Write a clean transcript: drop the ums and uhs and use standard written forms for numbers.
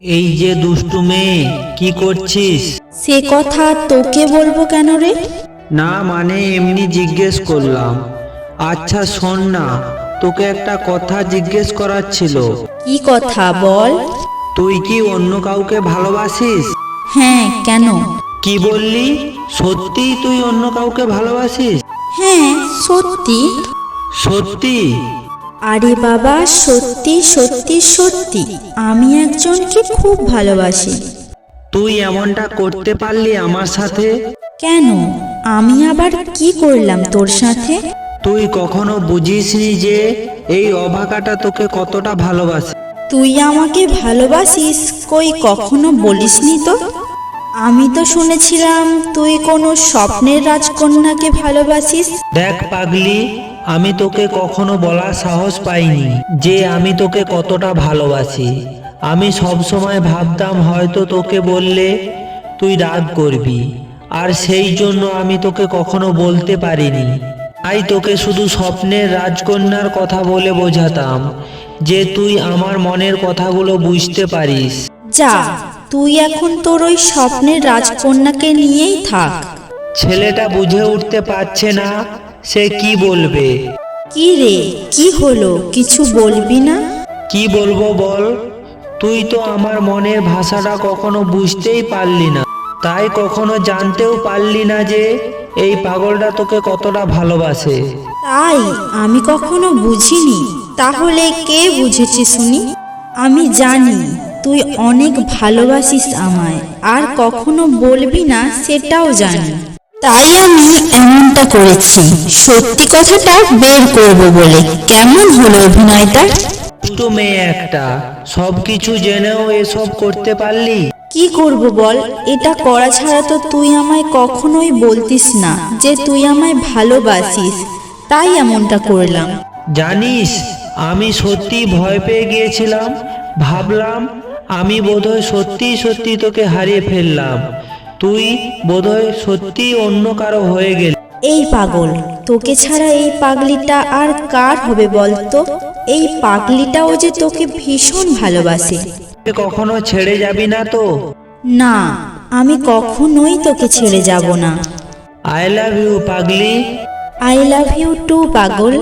এই যে দুষ্টু মেয়ে, কি করছিস? সে কথা তোকে বলবো কেন রে? না মানে এমনি জিজ্ঞেস করলাম। আচ্ছা শোন না, তোকে একটা কথা জিজ্ঞেস করার ছিল। কি কথা বল? তুই কি অন্য কাউকে ভালোবাসিস? হ্যাঁ, কেন? কি বললি? সত্যি তুই অন্য কাউকে ভালোবাসিস? হ্যাঁ, সত্যি। সত্যি? আরে বাবা, সত্যি সত্যি সত্যি আমি একজনকে খুব ভালোবাসি। তুই এমনটা করতে পারলি আমার সাথে? কেন? আমি আবার কি করলাম তোর সাথে? তুই কখনো বুঝিসনি যে এই অভাগাটা তোকে কতটা ভালোবাসে? তুই আমাকে ভালোবাসিস কই কখনো বলিসনি তো। আমি তো শুনেছিলাম তুই কোনো স্বপ্নের রাজকন্যাকে ভালোবাসিস। দেখ পাগলি, আমি তোকে কখনো বলার সাহস পাইনি যে আমি তোকে কতটা ভালোবাসি। আমি সব সময় ভাবতাম হয়তো তোকে বললে তুই রাগ করবি, আর সেই জন্য আমি তোকে কখনো বলতে পারিনি। তাই তোকে শুধু স্বপ্নের রাজকন্যার কথা বলে বোঝাতাম যে তুই আমার মনের কথাগুলো বুঝতে পারিস। যা, তুই এখন তোর ওই স্বপ্নের রাজকন্যাকে নিয়েই থাক। ছেলেটা বুঝে উঠতে পারছে না সে কি বলবে। কি রে, কি হলো, কিছু বলবি না? কি বলবো বল? তুই তো আমার মনের ভাষাটা কখনো বুঝতেই পারলি না, তাই কখনো জানতেও পারলি না যে এই পাগলটা তোকে কতটা ভালোবাসে। তাই আমি কখনো বুঝিনি, তাহলে কে বুঝেছে শুনি? আমি জানি তুই অনেক ভালোবাসিস আমায়, আর কখনো বলবি না সেটাও জানি। তাই আমি এমনটা করেছি সত্যি কথাটা বের করব বলে। কেমন হলো অভিনয়টা? দুষ্টু মেয়ে একটা, সবকিছু জেনেও এসব করতে পারলি? কি করব বল, এটা করা ছাড়া তো তুই আমায় কখনোই বলতিস না যে তুই আমায় ভালোবাসিস, তাই এমনটা করলাম। জানিস, আমি সত্যি ভয় পেয়ে গিয়েছিলাম। ভাবলাম আমি বোধহয় সত্যি সত্যি তোকে হারিয়ে ফেললাম। তুই বোধহয় সত্যি অন্য কারো হয়ে গেলি। এই পাগল, তোকে ছাড়া এই পাগলিটা আর কার হবে বলতো? এই পাগলিটাও যে তোকে ভীষণ ভালোবাসে। কখনো ছেড়ে যাবি না তো? না, আমি কখনোই তোকে ছেড়ে যাব না। আই লাভ ইউ পাগলি। আই লাভ ইউ টু পাগল।